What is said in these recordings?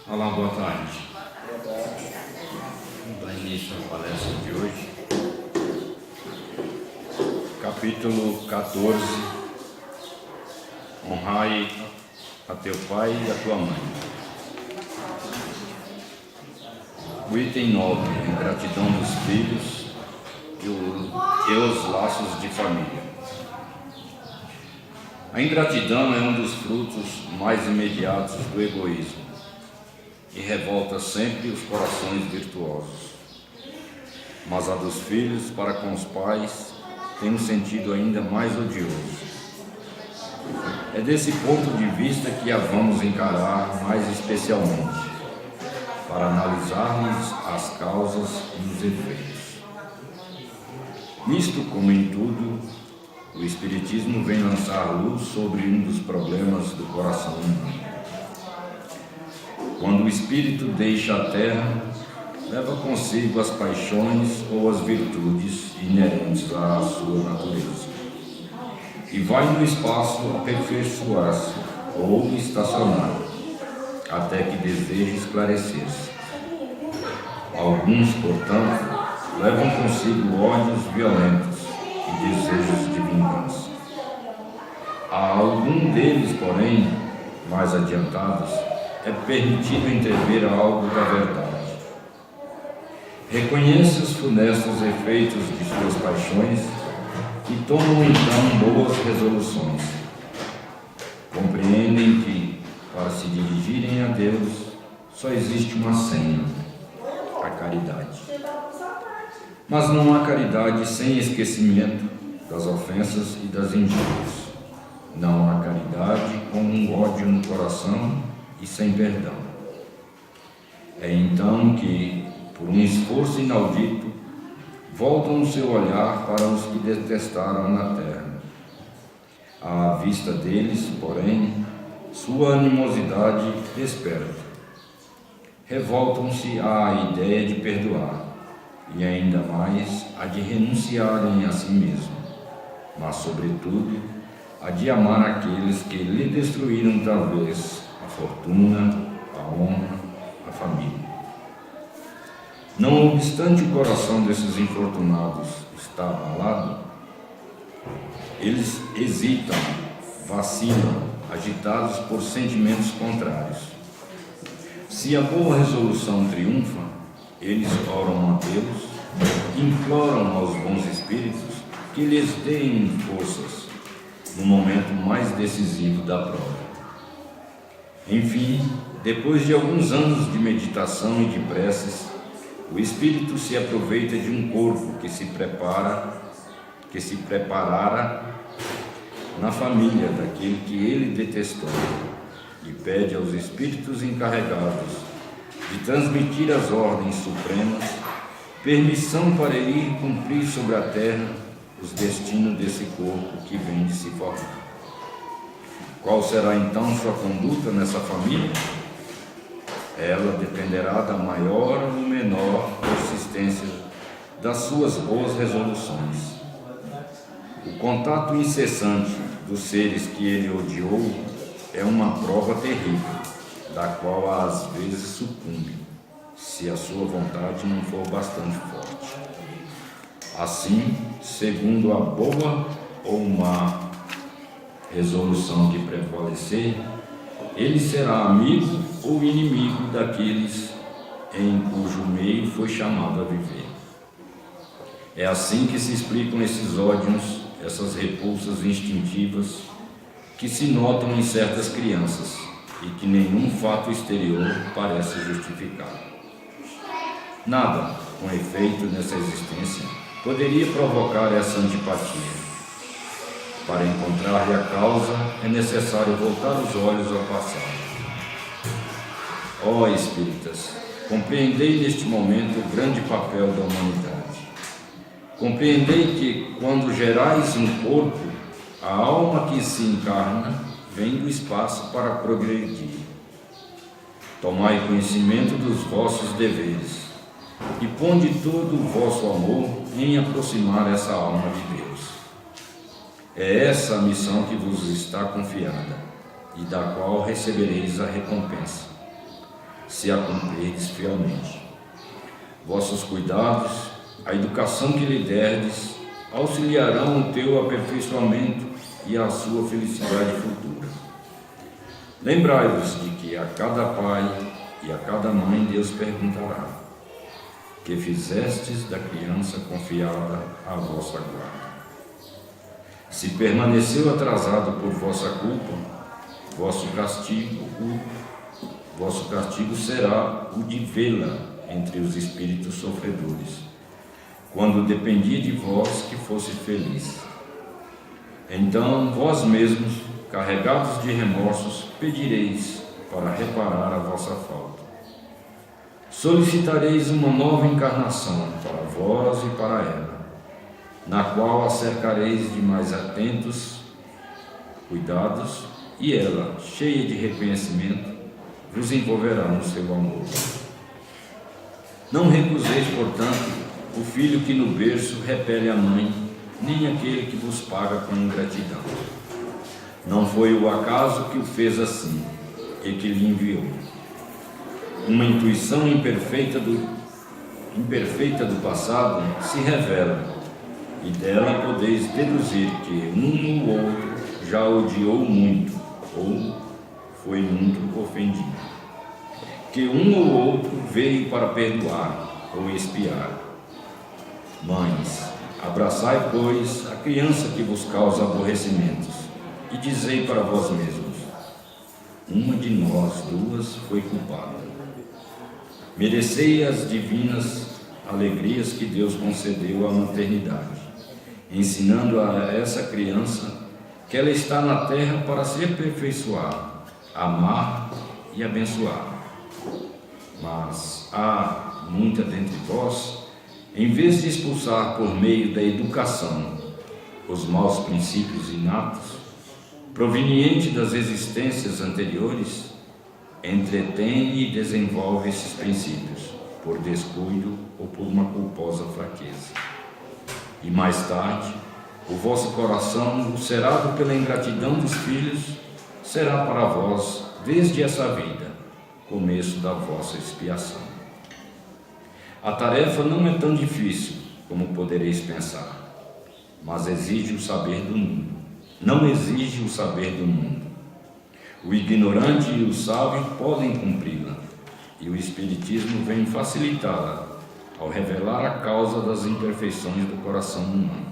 Olá, boa tarde. Vamos dar início à palestra de hoje. Capítulo 14. Honrai a teu pai e a tua mãe. O item 9. Ingratidão dos filhos e os laços de família. A ingratidão é um dos frutos mais imediatos do egoísmo e revolta sempre os corações virtuosos. Mas a dos filhos para com os pais tem um sentido ainda mais odioso. É desse ponto de vista que a vamos encarar mais especialmente, para analisarmos as causas e os efeitos. Nisto, como em tudo, o Espiritismo vem lançar luz sobre um dos problemas do coração humano. Quando o espírito deixa a terra, leva consigo as paixões ou as virtudes inerentes à sua natureza, e vai no espaço aperfeiçoar-se ou estacionar, até que deseje esclarecer-se. Alguns, portanto, levam consigo ódios violentos e desejos de vingança. A algum deles, porém, mais adiantados, é permitido entrever algo da verdade. Reconhece os funestos efeitos de suas paixões e tomam então boas resoluções. Compreendem que, para se dirigirem a Deus, só existe uma senha: a caridade. Mas não há caridade sem esquecimento das ofensas e das injúrias. Não há caridade com um ódio no coração e sem perdão. É então que, por um esforço inaudito, voltam o seu olhar para os que detestaram na terra. À vista deles, porém, sua animosidade desperta. Revoltam-se à ideia de perdoar, e ainda mais a de renunciarem a si mesmo, mas, sobretudo, a de amar aqueles que lhe destruíram talvez a fortuna, a honra, a família. Não obstante o coração desses infortunados estar abalado, eles hesitam, vacilam, agitados por sentimentos contrários. Se a boa resolução triunfa, eles oram a Deus, imploram aos bons espíritos que lhes deem forças no momento mais decisivo da prova. Enfim, depois de alguns anos de meditação e de preces, o espírito se aproveita de um corpo que se preparara na família daquele que ele detestou, e pede aos espíritos encarregados de transmitir às ordens supremas permissão para ir cumprir sobre a terra os destinos desse corpo que vem de se formar. Qual será então sua conduta nessa família? Ela dependerá da maior ou menor persistência das suas boas resoluções. O contato incessante dos seres que ele odiou é uma prova terrível, da qual às vezes sucumbe, se a sua vontade não for bastante forte. Assim, segundo a boa ou má resolução que prevalecer, ele será amigo ou inimigo daqueles em cujo meio foi chamado a viver. É assim que se explicam esses ódios, essas repulsas instintivas que se notam em certas crianças e que nenhum fato exterior parece justificar. Nada, com efeito, nessa existência poderia provocar essa antipatia. Para encontrar-lhe a causa, é necessário voltar os olhos ao passado. Ó espíritas, compreendei neste momento o grande papel da humanidade. Compreendei que, quando gerais um corpo, a alma que se encarna vem do espaço para progredir. Tomai conhecimento dos vossos deveres e ponde todo o vosso amor em aproximar essa alma de Deus. É essa a missão que vos está confiada e da qual recebereis a recompensa. se a cumprirdes fielmente. Vossos cuidados, a educação que lhe derdes, auxiliarão o teu aperfeiçoamento e a sua felicidade futura. Lembrai-vos de que a cada pai e a cada mãe Deus perguntará: que fizestes da criança confiada à vossa guarda? Se permaneceu atrasado por vossa culpa, vosso castigo será o de vê-la entre os espíritos sofredores, quando dependia de vós que fosse feliz. Então vós mesmos, carregados de remorsos, pedireis para reparar a vossa falta. Solicitareis uma nova encarnação para vós e para ela, na qual a cercareis de mais atentos cuidados, e ela, cheia de reconhecimento, vos envolverá no seu amor. Não recuseis, portanto, o filho que no berço repele a mãe, nem aquele que vos paga com ingratidão. Não foi o acaso que o fez assim, e que lhe enviou. Uma intuição imperfeita do passado se revela, e dela podeis deduzir que um ou outro já odiou muito, ou foi muito ofendido. Que um ou outro veio para perdoar ou expiar. Mães, abraçai, pois, a criança que vos causa aborrecimentos, e dizei para vós mesmos: uma de nós duas foi culpada. Merecei as divinas alegrias que Deus concedeu à maternidade, ensinando a essa criança que ela está na terra para se aperfeiçoar, amar e abençoar. Mas há muita dentre vós, em vez de expulsar por meio da educação os maus princípios inatos, provenientes das existências anteriores, entretém e desenvolve esses princípios, por descuido ou por uma culposa fraqueza. E mais tarde, o vosso coração, ulcerado pela ingratidão dos filhos, será para vós, desde essa vida, começo da vossa expiação. A tarefa não é tão difícil como podereis pensar, mas exige o saber do mundo. Não exige o saber do mundo. O ignorante e o sábio podem cumpri-la, e o Espiritismo vem facilitá-la ao revelar a causa das imperfeições do coração humano.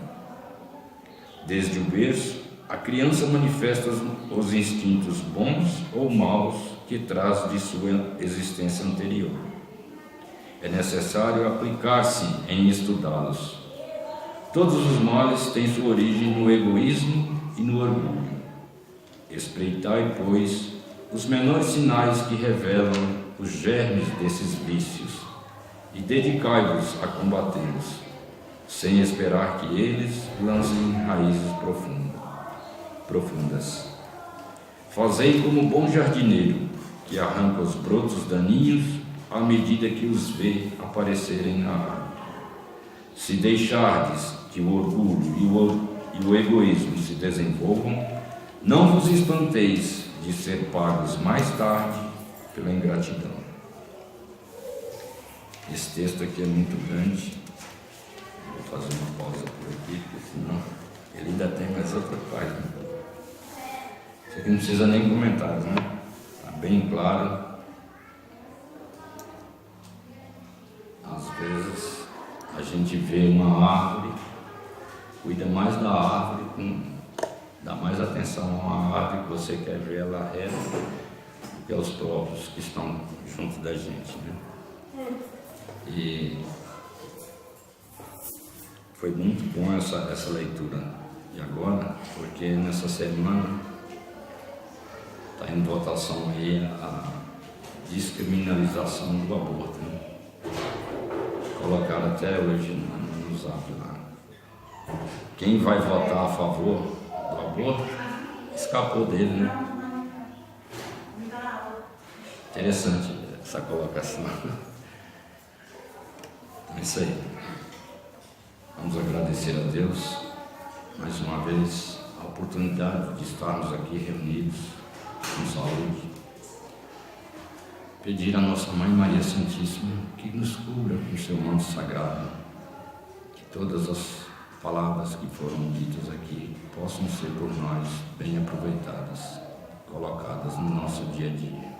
Desde o berço, a criança manifesta os instintos bons ou maus que traz de sua existência anterior. É necessário aplicar-se em estudá-los. Todos os males têm sua origem no egoísmo e no orgulho. Espreitai, pois, os menores sinais que revelam os germes desses vícios e dedicai-vos a combatê-los, sem esperar que eles lancem raízes profundas. Fazei como bom jardineiro, que arranca os brotos daninhos à medida que os vê aparecerem na árvore. Se deixardes que o orgulho e o egoísmo se desenvolvam, não vos espanteis de ser pagos mais tarde pela ingratidão. Esse texto aqui é muito grande. Vou fazer uma pausa por aqui, porque senão ele ainda tem mais outra página. Isso aqui não precisa nem comentários, né? Está bem claro. Às vezes a gente vê uma árvore, cuida mais da árvore, dá mais atenção a uma árvore que você quer ver ela reta do que aos próprios que estão junto da gente, né? E foi muito bom essa leitura de agora, porque nessa semana está em votação aí a descriminalização do aborto, né? Colocaram até hoje no zap lá. Quem vai votar a favor do aborto escapou dele, né? Interessante essa colocação. É isso aí. Vamos agradecer a Deus mais uma vez a oportunidade de estarmos aqui reunidos com saúde. pedir à nossa Mãe Maria Santíssima que nos cubra com seu manto sagrado, que todas as palavras que foram ditas aqui possam ser por nós bem aproveitadas, colocadas no nosso dia a dia.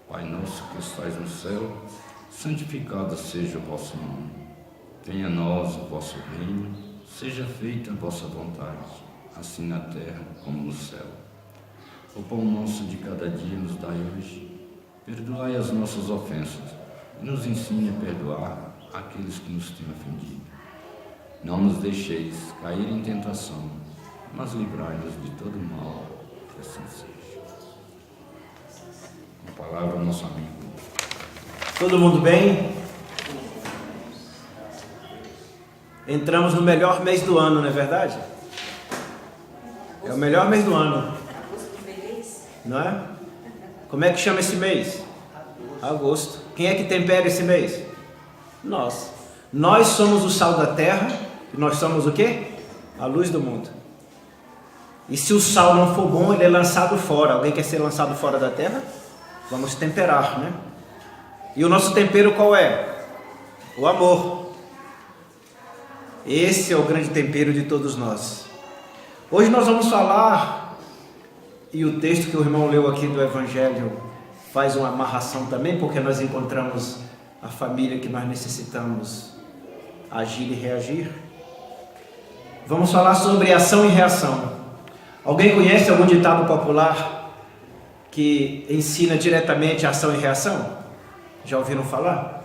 Pai nosso que estais no céu, santificado seja o vosso nome. Venha a nós o vosso reino, seja feita a vossa vontade, assim na terra como no céu. O pão nosso de cada dia nos dai hoje. Perdoai as nossas ofensas e nos ensine a perdoar aqueles que nos têm ofendido. Não nos deixeis cair em tentação, mas livrai-nos de todo mal, que assim seja. Com a palavra, nosso amigo. Todo mundo bem? Entramos no melhor mês do ano, não é verdade? É o melhor mês do ano. Não é? Como é que chama esse mês? Agosto. Quem é que tempera esse mês? Nós. Nós somos o sal da terra e nós somos o quê? A luz do mundo. E se o sal não for bom, ele é lançado fora. Alguém quer ser lançado fora da terra? Vamos temperar, né? E o nosso tempero qual é? O amor. Esse é o grande tempero de todos nós. Hoje nós vamos falar, e o texto que o irmão leu aqui do Evangelho faz uma amarração também, porque nós encontramos a família que nós necessitamos agir e reagir. Vamos falar sobre ação e reação. Alguém conhece algum ditado popular que ensina diretamente ação e reação? Já ouviram falar?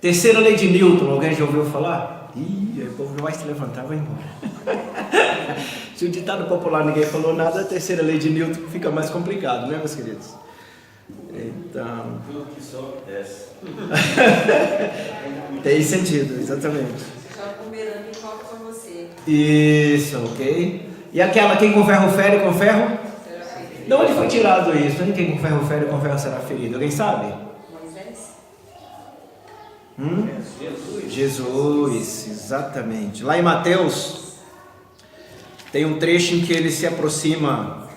Terceira lei de Newton, alguém já ouviu falar? Ih, o povo não vai se levantar, vai embora. Se o ditado popular ninguém falou nada, a terceira lei de Newton fica mais complicado, né, meus queridos? Então... tudo que sobe, desce. Tem sentido, exatamente. Já comerando e foca com você. Isso, ok. E aquela, quem com ferro fere, com ferro? Será ferido. De onde foi tirado isso? Quem com ferro fere, com ferro será ferido? Alguém sabe? Moisés? Jesus, exatamente. Lá em Mateus, tem um trecho em que ele se aproxima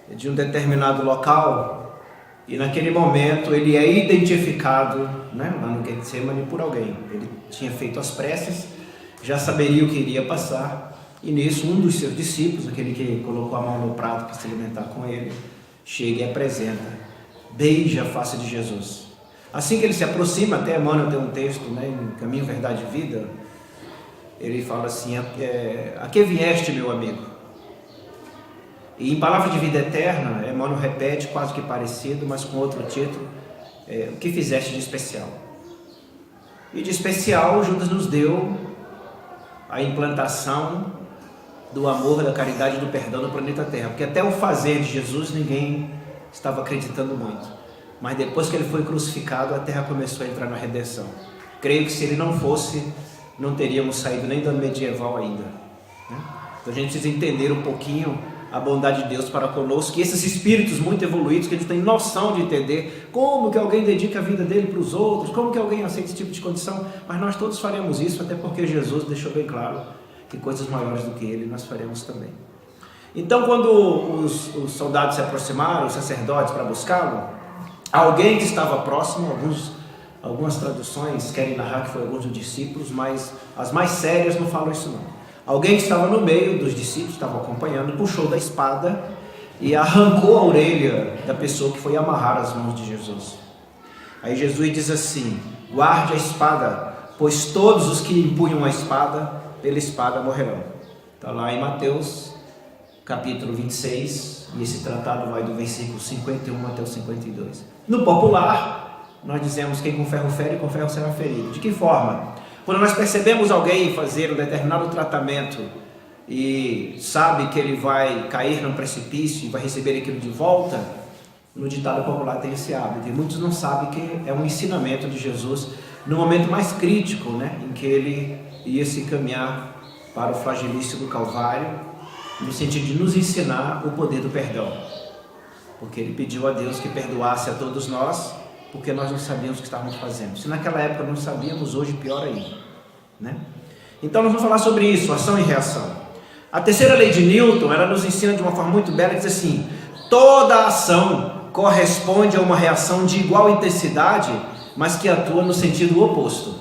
de um determinado local e naquele momento ele é identificado, né, lá no Getsemane por alguém. Ele tinha feito as preces, já saberia o que iria passar e nisso um dos seus discípulos, aquele que colocou a mão no prato para se alimentar com ele, chega e apresenta, beija a face de Jesus. Assim que ele se aproxima, até Emmanuel tem um texto, né, em Caminho, Verdade e Vida, ele fala assim, a que vieste, meu amigo? E em Palavra de Vida Eterna, Emmanuel repete, quase que parecido, mas com outro título, o que fizeste de especial? E de especial, Judas nos deu a implantação do amor, da caridade e do perdão no planeta Terra, porque até o fazer de Jesus ninguém estava acreditando muito. Mas depois que ele foi crucificado, a terra começou a entrar na redenção. Creio que se ele não fosse, não teríamos saído nem do medieval ainda, né? Então a gente precisa entender um pouquinho a bondade de Deus para conosco, e esses espíritos muito evoluídos que a gente tem noção de entender como que alguém dedica a vida dele para os outros, como que alguém aceita esse tipo de condição, mas nós todos faremos isso, até porque Jesus deixou bem claro que coisas maiores do que ele nós faremos também. Então quando os soldados se aproximaram, os sacerdotes, para buscá-lo, alguém que estava próximo, algumas traduções querem narrar que foi alguns dos discípulos, mas as mais sérias não falam isso não. Alguém que estava no meio dos discípulos, estava acompanhando, puxou da espada e arrancou a orelha da pessoa que foi amarrar as mãos de Jesus. Aí Jesus diz assim, guarde a espada, pois todos os que empunham a espada, pela espada morrerão. Está lá em Mateus, capítulo 26, e esse tratado vai do versículo 51 até o 52. No popular, nós dizemos quem com ferro fere, com ferro será ferido. De que forma? Quando nós percebemos alguém fazer um determinado tratamento e sabe que ele vai cair num precipício e vai receber aquilo de volta, no ditado popular tem esse hábito. E muitos não sabem que é um ensinamento de Jesus no momento mais crítico, né, em que ele ia se caminhar para o flagelício do Calvário, no sentido de nos ensinar o poder do perdão. Porque ele pediu a Deus que perdoasse a todos nós, porque nós não sabíamos o que estávamos fazendo. Se naquela época não sabíamos, hoje pior ainda, né? Então nós vamos falar sobre isso, ação e reação. A terceira lei de Newton, ela nos ensina de uma forma muito bela, diz assim, Toda ação corresponde a uma reação de igual intensidade, mas que atua no sentido oposto.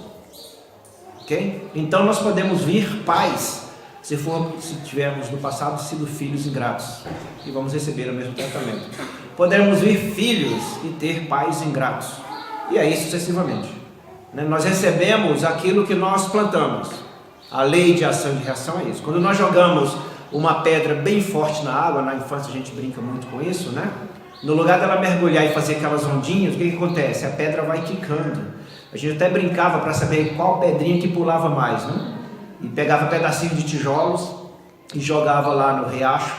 Ok? Então nós podemos vir pais, se tivermos no passado sido filhos ingratos, e vamos receber o mesmo tratamento. Podemos vir filhos e ter pais ingratos, e aí sucessivamente. Nós recebemos aquilo que nós plantamos. A lei de ação e de reação é isso. Quando nós jogamos uma pedra bem forte na água, na infância a gente brinca muito com isso, né? No lugar dela mergulhar e fazer aquelas ondinhas, o que acontece? A pedra vai quicando. A gente até brincava para saber qual pedrinha que pulava mais, né? E pegava pedacinhos de tijolos e jogava lá no riacho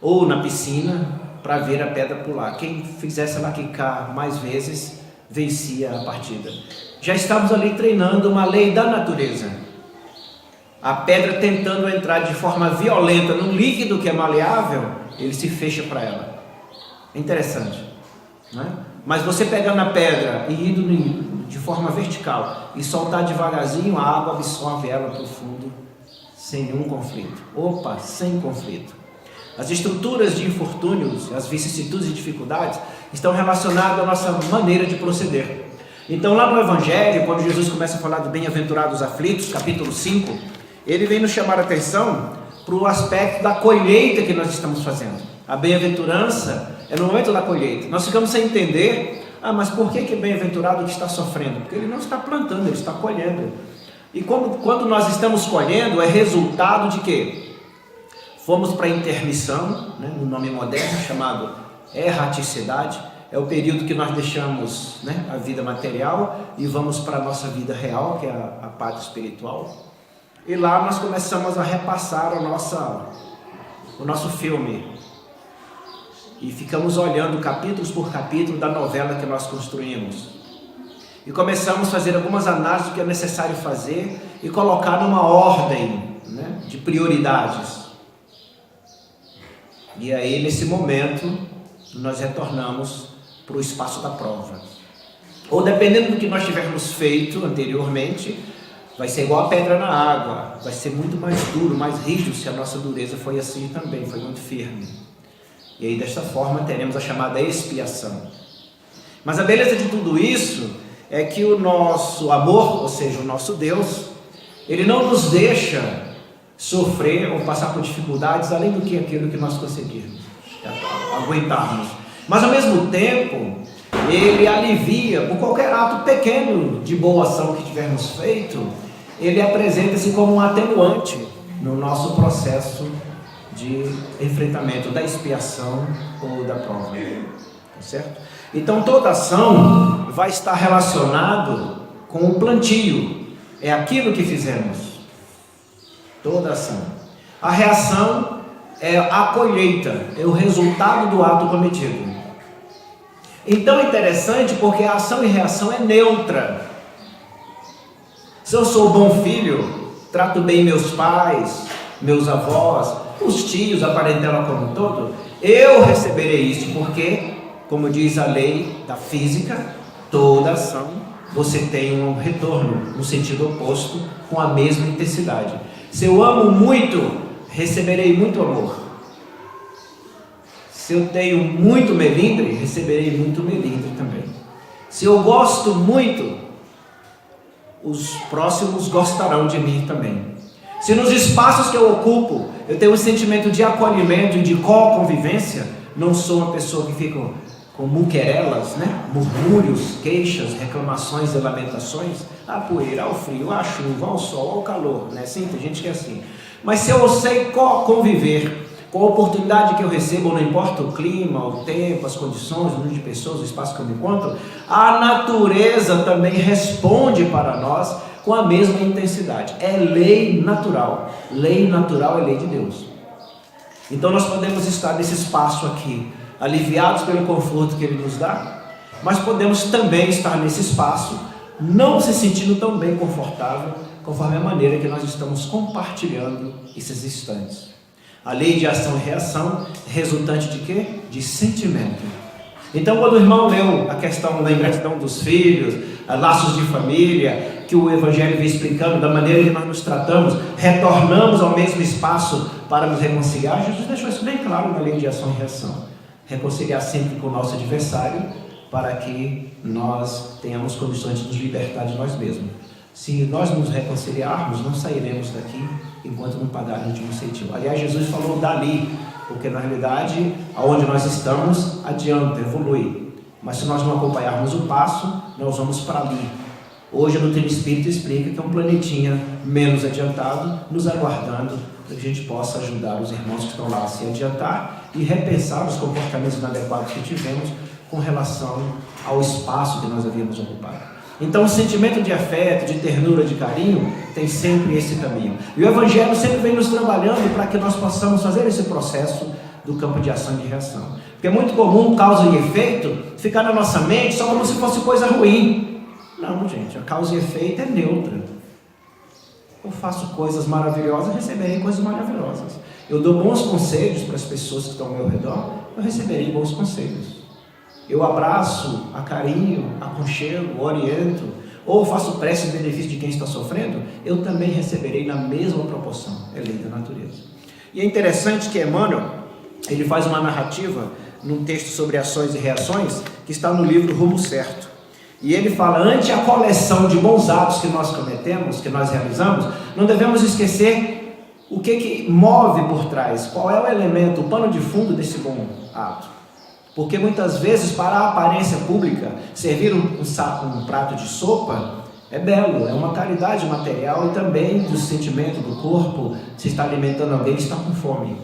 ou na piscina para ver a pedra pular. Quem fizesse ela quicar mais vezes vencia a partida. Já estamos ali treinando uma lei da natureza. A pedra tentando entrar de forma violenta num líquido que é maleável, ele se fecha para ela. É interessante, né? Mas você pegando a pedra e indo de forma vertical e soltar devagarzinho, a água absorve ela para o fundo sem nenhum conflito. Opa, sem conflito. As estruturas de infortúnios, as vicissitudes e dificuldades estão relacionadas à nossa maneira de proceder. Então lá no Evangelho, quando Jesus começa a falar de bem-aventurados aflitos, capítulo 5, ele vem nos chamar a atenção para o aspecto da colheita que nós estamos fazendo. A bem-aventurança é no momento da colheita. Nós ficamos sem entender, mas por que é bem-aventurado que está sofrendo? Porque ele não está plantando, ele está colhendo. E quando nós estamos colhendo, é resultado de quê? Fomos para a intermissão, né, no nome moderno chamado erraticidade. É o período que nós deixamos, né, a vida material e vamos para a nossa vida real, que é a pátria espiritual. E lá nós começamos a repassar o nosso filme. E ficamos olhando capítulos por capítulo da novela que nós construímos. E começamos a fazer algumas análises do que é necessário fazer e colocar numa ordem, né, de prioridades. E aí, nesse momento, nós retornamos para o espaço da prova. Ou dependendo do que nós tivermos feito anteriormente, vai ser igual a pedra na água, vai ser muito mais duro, mais rígido, se a nossa dureza foi assim também, foi muito firme. E aí desta forma teremos a chamada expiação. Mas a beleza de tudo isso é que o nosso amor, ou seja, o nosso Deus, ele não nos deixa sofrer ou passar por dificuldades além do que aquilo que nós conseguirmos aguentarmos. Mas ao mesmo tempo, ele alivia por qualquer ato pequeno de boa ação que tivermos feito, ele apresenta-se como um atenuante no nosso processo de enfrentamento da expiação ou da prova, tá certo? Então toda ação vai estar relacionado com o plantio, é aquilo que fizemos, toda ação. A reação é a colheita, é o resultado do ato cometido. Então é interessante porque a ação e reação é neutra. Se eu sou bom filho, trato bem meus pais, meus avós, os tios, a parentela como um todo, eu receberei isso, porque, como diz a lei da física, toda ação você tem um retorno no sentido oposto, com a mesma intensidade. Se eu amo muito, receberei muito amor. Se eu tenho muito melindre, receberei muito melindre também. Se eu gosto muito, os próximos gostarão de mim também. Se nos espaços que eu ocupo, eu tenho um sentimento de acolhimento e de co-convivência, não sou uma pessoa que fica com muquerelas, né? Murmúrios, queixas, reclamações e lamentações, a poeira, ao frio, à chuva, ao sol, ao calor, né? Sim, tem gente que é assim. Mas se eu sei co-conviver com a oportunidade que eu recebo, não importa o clima, o tempo, as condições, o número de pessoas, o espaço que eu me encontro, a natureza também responde para nós com a mesma intensidade. É lei natural. Lei natural é lei de Deus. Então nós podemos estar nesse espaço aqui, aliviados pelo conforto que Ele nos dá, mas podemos também estar nesse espaço, não se sentindo tão bem confortável, conforme a maneira que nós estamos compartilhando esses instantes. A lei de ação e reação, resultante de quê? De sentimento. Então, quando o irmão leu a questão da ingratidão dos filhos, laços de família, que o Evangelho vem explicando da maneira que nós nos tratamos, retornamos ao mesmo espaço para nos reconciliar, Jesus deixou isso bem claro na lei de ação e reação. reconciliar sempre com o nosso adversário, para que nós tenhamos condições de nos libertar de nós mesmos. Se nós nos reconciliarmos, não sairemos daqui enquanto não pagar o último centavo. Aliás, Jesus falou dali, porque na realidade, aonde nós estamos, adianta, evolui. Mas se nós não acompanharmos o passo, nós vamos para ali. Hoje, no Trino Espírito explica que é um planetinha menos adiantado, nos aguardando, para que a gente possa ajudar os irmãos que estão lá a se adiantar e repensar os comportamentos inadequados que tivemos com relação ao espaço que nós havíamos ocupado. Então, o sentimento de afeto, de ternura, de carinho, tem sempre esse caminho. E o Evangelho sempre vem nos trabalhando para que nós possamos fazer esse processo do campo de ação e de reação. Porque é muito comum causa e efeito ficar na nossa mente só como se fosse coisa ruim. Não, gente, a causa e efeito é neutra. Eu faço coisas maravilhosas, receberei coisas maravilhosas. Eu dou bons conselhos para as pessoas que estão ao meu redor, eu receberei bons conselhos. Eu abraço, acarinho, aconchego, oriento, ou faço prece em benefício de quem está sofrendo, eu também receberei na mesma proporção. É lei da natureza. E é interessante que Emmanuel, ele faz uma narrativa num texto sobre ações e reações, que está no livro Rumo Certo. E ele fala, ante a coleção de bons atos que nós cometemos, que nós realizamos, não devemos esquecer o que move por trás, qual é o elemento, o pano de fundo desse bom ato. Porque muitas vezes, para a aparência pública, servir um prato de sopa é belo, é uma caridade material e também do sentimento do corpo, se está alimentando alguém que está com fome.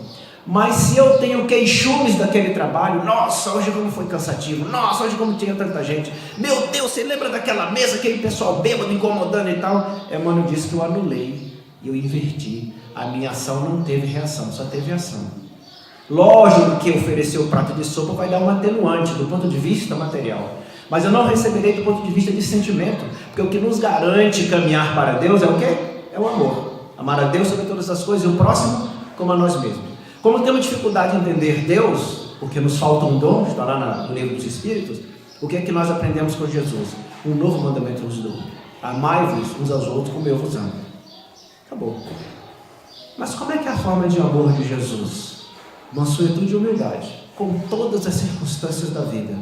Mas se eu tenho queixumes daquele trabalho, nossa, hoje como foi cansativo, nossa, hoje como tinha tanta gente, meu Deus, você lembra daquela mesa, aquele pessoal bêbado incomodando e tal? Emmanuel disse que eu anulei, eu inverti, a minha ação não teve reação, só teve ação. Lógico que oferecer o prato de sopa vai dar um atenuante do ponto de vista material, mas eu não receberei do ponto de vista de sentimento, porque o que nos garante caminhar para Deus é o quê? É o amor. Amar a Deus sobre todas as coisas e o próximo como a nós mesmos. Como temos dificuldade em entender Deus, porque nos falta um dom, está lá no livro dos Espíritos, o que é que nós aprendemos com Jesus? Um novo mandamento vos dou: amai-vos uns aos outros como eu vos amo. Acabou. Mas como é que é a forma de amor de Jesus? Mansuetude e humildade, com todas as circunstâncias da vida.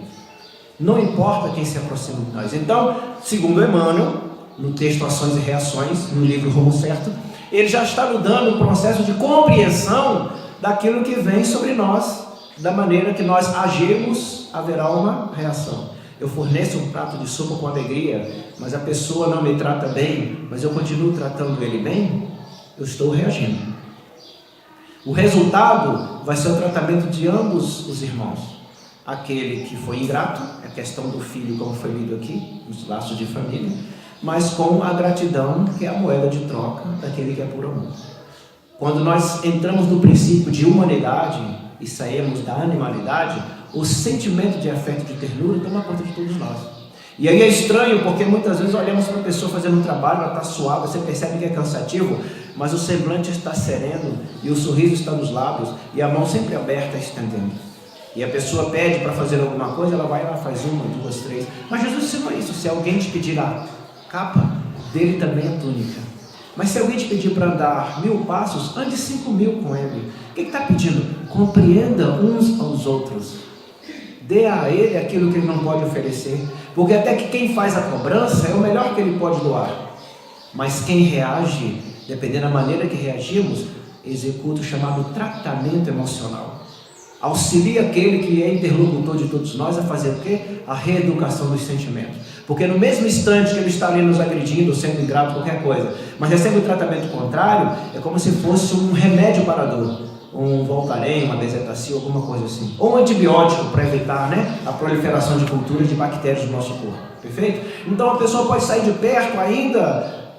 Não importa quem se aproxima de nós. Então, segundo Emmanuel, no texto Ações e Reações, no livro Rumo Certo, ele já está nos dando um processo de compreensão daquilo que vem sobre nós, da maneira que nós agimos, haverá uma reação. Eu forneço um prato de sopa com alegria, mas a pessoa não me trata bem, mas eu continuo tratando ele bem, eu estou reagindo. O resultado vai ser o tratamento de ambos os irmãos. Aquele que foi ingrato, a questão do filho, como foi lido aqui, nos laços de família, mas com a gratidão, que é a moeda de troca daquele que é por amor. Quando nós entramos no princípio de humanidade e saímos da animalidade, o sentimento de afeto e de ternura toma conta de todos nós. E aí é estranho, porque muitas vezes olhamos para a pessoa fazendo um trabalho, ela está suave, você percebe que é cansativo, mas o semblante está sereno, e o sorriso está nos lábios, e a mão sempre aberta, estendendo. E a pessoa pede para fazer alguma coisa, ela vai lá, faz uma, duas, três. Mas Jesus ensinou isso: se alguém te pedir a capa, dele também a túnica. Mas se alguém te pedir para andar 1000 passos, ande 5000 com ele. O que está pedindo? Compreenda uns aos outros. Dê a ele aquilo que ele não pode oferecer. Porque até que quem faz a cobrança é o melhor que ele pode doar. Mas quem reage, dependendo da maneira que reagimos, executa o chamado tratamento emocional. Auxilia aquele que é interlocutor de todos nós a fazer o quê? A reeducação dos sentimentos. Porque no mesmo instante que ele está ali nos agredindo, sendo ingrato, qualquer coisa, mas recebe o tratamento contrário, é como se fosse um remédio para a dor, um Voltaren, uma Bezetacil, alguma coisa assim, ou um antibiótico para evitar, a proliferação de culturas de bactérias do nosso corpo, perfeito? Então a pessoa pode sair de perto ainda,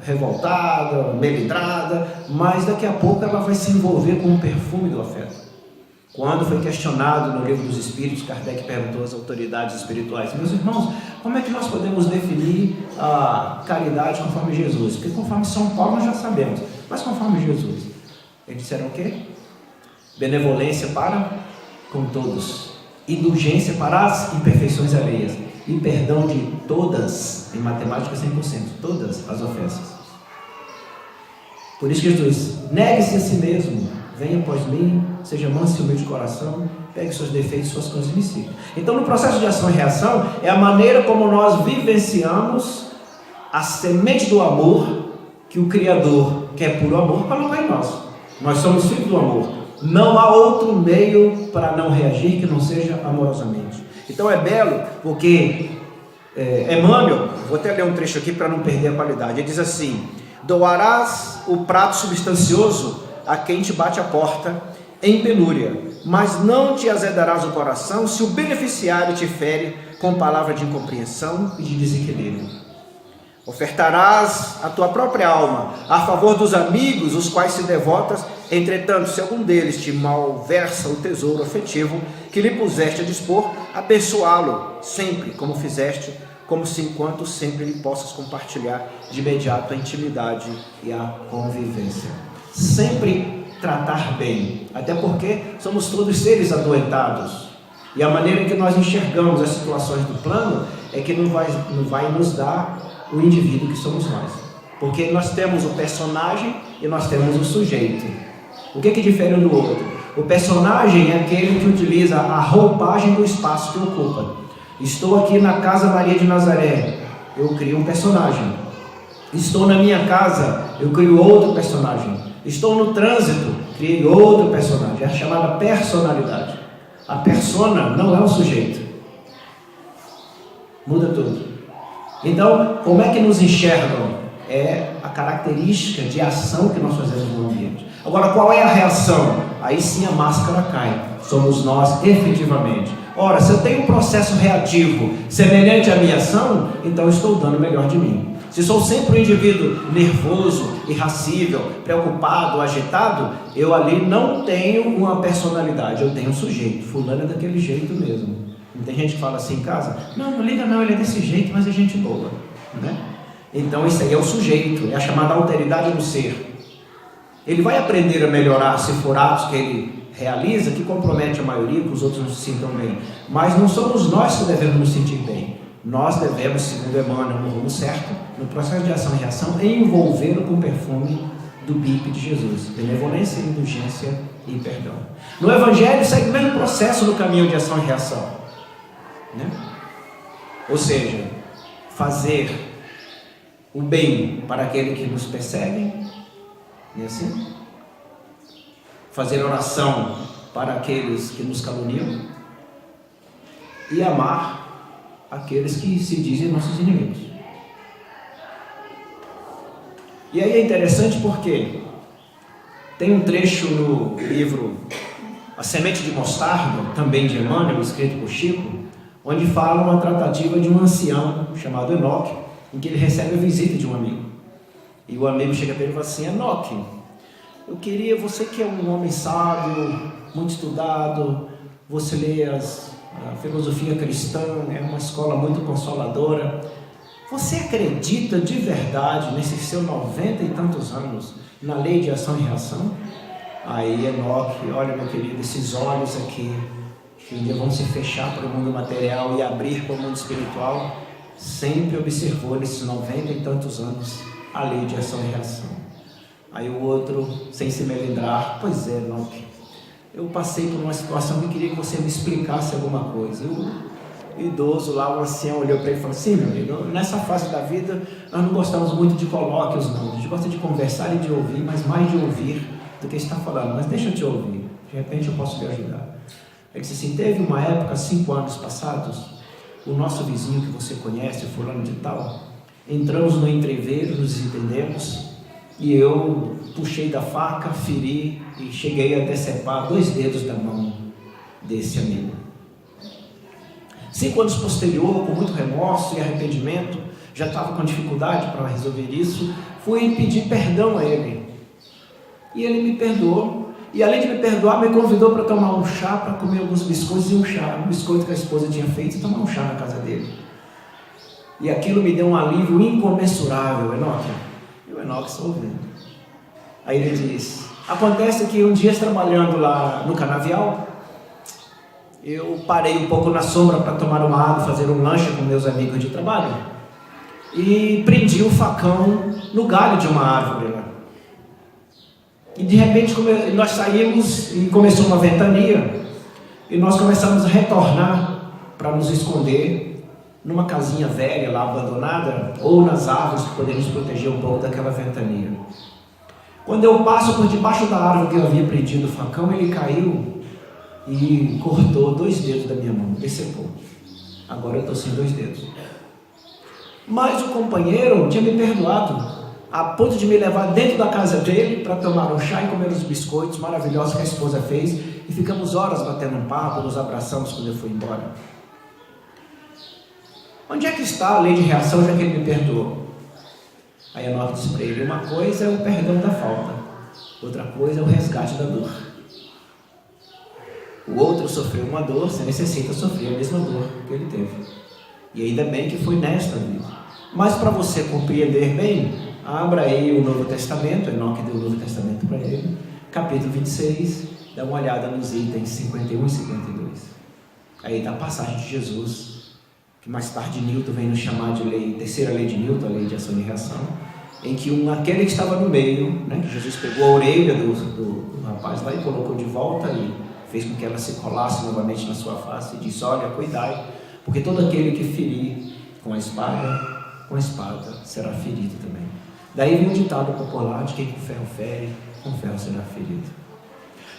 revoltada, melidrada, mas daqui a pouco ela vai se envolver com o perfume do afeto. Quando foi questionado no Livro dos Espíritos, Kardec perguntou às autoridades espirituais: meus irmãos, como é que nós podemos definir a caridade conforme Jesus? Porque conforme São Paulo nós já sabemos, mas conforme Jesus, eles disseram o quê? Benevolência para com todos, indulgência para as imperfeições alheias e perdão de todas, em matemática 100%, todas as ofensas. Por isso que Jesus: negue-se a si mesmo, venha após mim seja manso e humilde de coração, pegue seus defeitos e suas coisas e me siga. Então, no processo de ação e reação, é a maneira como nós vivenciamos a semente do amor que o Criador, que é puro amor, colocou em nós. Nós somos filhos do amor. Não há outro meio para não reagir que não seja amorosamente. Então é belo porque Emmanuel, vou até ler um trecho aqui para não perder a qualidade. Ele diz assim: doarás o prato substancioso a quem te bate a porta em penúria, mas não te azedarás o coração se o beneficiário te fere com palavra de incompreensão e de desequilíbrio. Ofertarás a tua própria alma a favor dos amigos, os quais se devotas. Entretanto, se algum deles te malversa o tesouro afetivo que lhe puseste a dispor, abençoá-lo sempre, como fizeste, como se enquanto sempre lhe possas compartilhar de imediato a intimidade e a convivência. Sempre tratar bem, até porque somos todos seres adoentados, e a maneira em que nós enxergamos as situações do plano é que não vai nos dar o indivíduo que somos nós, porque nós temos o personagem e nós temos o sujeito. O que difere um do outro? O personagem é aquele que utiliza a roupagem do espaço que ocupa. Estou aqui na casa Maria de Nazaré, eu crio um personagem. Estou na minha casa, eu crio outro personagem. Estou no trânsito, criei outro personagem. É a chamada personalidade. A persona não é o sujeito. Muda tudo. Então, como é que nos enxergam? É a característica de ação que nós fazemos no ambiente. Agora, qual é a reação? Aí sim a máscara cai. Somos nós, efetivamente. Ora, se eu tenho um processo reativo semelhante à minha ação, então eu estou dando o melhor de mim. Se sou sempre um indivíduo nervoso, irracível, preocupado, agitado, eu ali não tenho uma personalidade, eu tenho um sujeito. Fulano é daquele jeito mesmo. Não tem gente que fala assim em casa: não liga não, ele é desse jeito, mas é gente boa, né? Então isso aí é o sujeito, é a chamada alteridade do ser. Ele vai aprender a melhorar se for atos que ele realiza, que compromete a maioria, que os outros não se sintam bem. Mas não somos nós que devemos nos sentir bem. Nós devemos, segundo Emmanuel, no rumo certo, no processo de ação e reação, envolvê-lo com o perfume do BIP de Jesus: benevolência, indulgência e perdão. No Evangelho segue o mesmo processo no caminho de ação e reação, né? Ou seja, fazer o bem para aquele que nos persegue, e assim, fazer oração para aqueles que nos caluniam e amar aqueles que se dizem nossos inimigos. E aí é interessante porque tem um trecho no livro A Semente de Mostarda, também de Emmanuel, escrito por Chico, onde fala uma tratativa de um ancião chamado Enoque, em que ele recebe a visita de um amigo. E o amigo chega para ele e fala assim: Enoque, eu queria, você que é um homem sábio, muito estudado, você lê a filosofia cristã, é uma escola muito consoladora, você acredita de verdade, nesses seus 90 e tantos anos, na lei de ação e reação? Aí Enoque: olha, meu querido, esses olhos aqui, que um dia vão se fechar para o mundo material e abrir para o mundo espiritual, sempre observou nesses 90 e tantos anos a lei de ação e reação. Aí o outro, sem se melindrar: pois é, Enoque, eu passei por uma situação que queria que você me explicasse alguma coisa. O idoso lá, o ancião, olhou para ele e falou: sim, meu amigo, nessa fase da vida nós não gostamos muito de colóquios, não. A gente gosta de conversar e de ouvir, mas mais de ouvir do que está falando. Mas deixa eu te ouvir, de repente eu posso lhe ajudar. Ele disse assim: teve uma época, 5 anos passados, o nosso vizinho que você conhece, fulano de tal, entramos no entreveiro, nos entendemos, e eu puxei da faca, feri e cheguei a decepar 2 dedos da mão desse amigo. 5 anos posterior, com muito remorso e arrependimento, já estava com dificuldade para resolver isso, fui pedir perdão a ele. E ele me perdoou. E além de me perdoar, me convidou para tomar um chá, para comer alguns biscoitos e um biscoito que a esposa tinha feito, e tomar um chá na casa dele. E aquilo me deu um alívio incomensurável, Enoque. E o Enoque está ouvindo. Aí ele diz: acontece que um dia, trabalhando lá no canavial, eu parei um pouco na sombra para tomar uma água, fazer um lanche com meus amigos de trabalho, e prendi o facão no galho de uma árvore lá. E de repente nós saímos e começou uma ventania, e nós começamos a retornar para nos esconder numa casinha velha lá abandonada, ou nas árvores que poderíamos proteger um pouco daquela ventania. Quando eu passo por debaixo da árvore que eu havia prendido o facão, ele caiu e cortou 2 dedos da minha mão, decepou. Agora eu estou sem 2 dedos. Mas o companheiro tinha me perdoado, a ponto de me levar dentro da casa dele para tomar um chá e comer os biscoitos maravilhosos que a esposa fez, e ficamos horas batendo um papo, nos abraçamos quando eu fui embora. Onde é que está a lei de reação, já que ele me perdoou? Aí a Nora disse para ele: uma coisa é o perdão da falta, outra coisa é o resgate da dor. O outro sofreu uma dor, você necessita sofrer a mesma dor que ele teve. E ainda bem que foi nesta vida. Mas para você compreender bem, abra aí o Novo Testamento, Enoque deu o Novo Testamento para ele, capítulo 26, dá uma olhada nos itens 51 e 52. Aí está a passagem de Jesus, que mais tarde Newton vem nos chamar de lei, terceira lei de Newton, a lei de ação e reação, em que aquele que estava no meio, né, que Jesus pegou a orelha do rapaz lá e colocou de volta e fez com que ela se colasse novamente na sua face e disse: olha, cuidai, porque todo aquele que ferir com a espada será ferido também. Daí vem o ditado popular de quem com ferro fere, com ferro será ferido.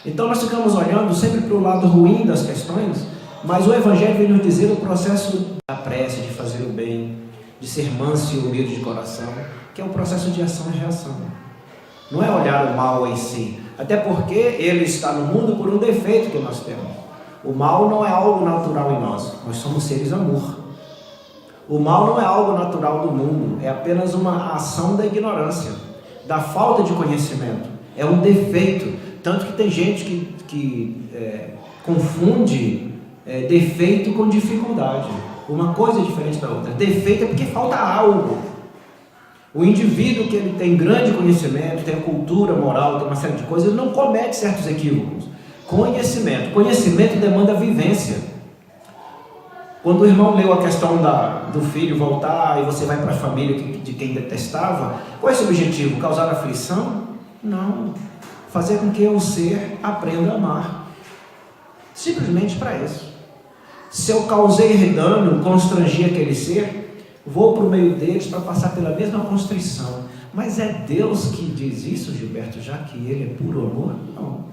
Então nós ficamos olhando sempre para o lado ruim das questões, mas o Evangelho vem nos dizer o processo da prece, de fazer o bem, de ser manso e humilde de coração, que é um processo de ação e reação. Não é olhar o mal em si, até porque ele está no mundo por um defeito que nós temos. O mal não é algo natural em nós somos seres amor. O mal não é algo natural do mundo, é apenas uma ação da ignorância, da falta de conhecimento, é um defeito. Tanto que tem gente que confunde defeito com dificuldade. Uma coisa é diferente da outra. Defeito é porque falta algo. O indivíduo que ele tem grande conhecimento, tem cultura moral, tem uma série de coisas, ele não comete certos equívocos. Conhecimento demanda vivência. Quando o irmão leu a questão do filho voltar e você vai para a família de quem detestava, qual é esse objetivo? Causar aflição? Não. Fazer com que o ser aprenda a amar. Simplesmente para isso. Se eu causei dano, constrangi aquele ser, vou para o meio deles para passar pela mesma constrição. Mas é Deus que diz isso, Gilberto, já que Ele é puro amor? Não.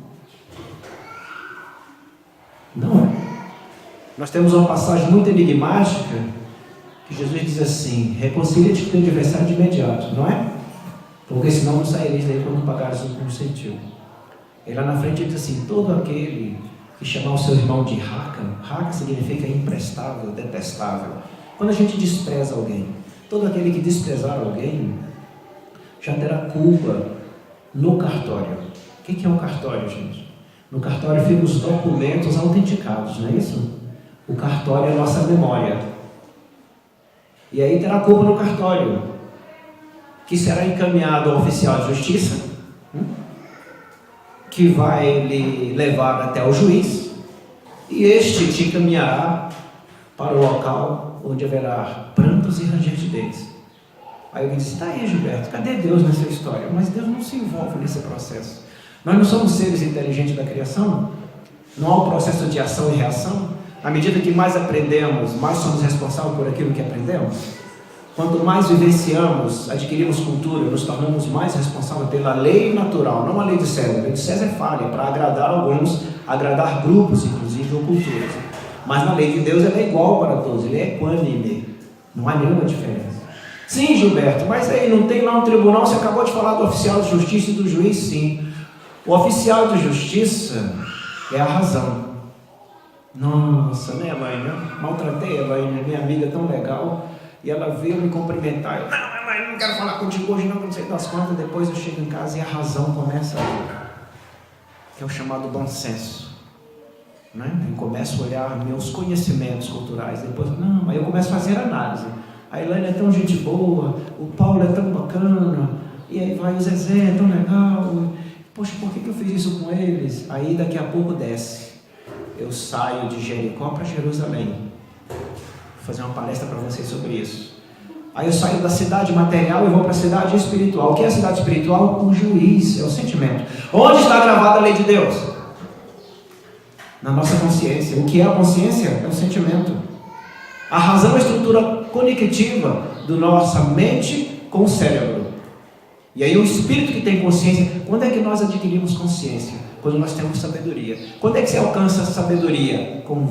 Nós temos uma passagem muito enigmática, que Jesus diz assim: reconcilia-te com o teu adversário de imediato, não é? Porque senão não saireis daí quando pagares um centil. E lá na frente ele diz assim: todo aquele que chamar o seu irmão de raca significa imprestável, detestável. Quando a gente despreza alguém, todo aquele que desprezar alguém já terá culpa no cartório. O que é um cartório, gente? No cartório ficam os documentos autenticados, não é isso? O cartório é a nossa memória. E aí terá culpa no cartório, que será encaminhado ao oficial de justiça, que vai lhe levar até o juiz, e este te encaminhará para o local onde haverá prantos e ranger de dentes. Aí eu disse: está aí, Gilberto, cadê Deus nessa história? Mas Deus não se envolve nesse processo. Nós não somos seres inteligentes da criação? Não há um processo de ação e reação? À medida que mais aprendemos, mais somos responsáveis por aquilo que aprendemos? Quanto mais vivenciamos, adquirimos cultura, nos tornamos mais responsáveis pela lei natural, não a lei de César. A lei de César é falha, para agradar alguns, agradar grupos, inclusive, ou culturas. Mas na lei de Deus ela é igual para todos, ele é equânime, não há nenhuma diferença. Sim, Gilberto, mas aí não tem lá um tribunal, você acabou de falar do oficial de justiça e do juiz, sim. O oficial de justiça é a razão. Nossa, né, mãe? Eu maltratei a mãe, minha amiga tão legal, e ela veio me cumprimentar. Eu: não, mãe, não quero falar contigo hoje, não sei das quantas. Depois eu chego em casa e a razão começa a... que é o chamado bom senso. Né? Eu começo a olhar meus conhecimentos culturais, depois, não, aí eu começo a fazer análise. A Elaine é tão gente boa, o Paulo é tão bacana, e aí vai o Zezé, é tão legal. Poxa, por que eu fiz isso com eles? Aí daqui a pouco desce. Eu saio de Jericó para Jerusalém. Vou fazer uma palestra para vocês sobre isso. Aí eu saio da cidade material e vou para a cidade espiritual. O que é a cidade espiritual? O juiz, é o sentimento. Onde está gravada a lei de Deus? Na nossa consciência. O que é a consciência? É o sentimento. A razão é a estrutura conectiva da nossa mente com o cérebro. E aí o espírito que tem consciência, quando é que nós adquirimos consciência? Quando nós temos sabedoria. Quando é que se alcança a sabedoria? Com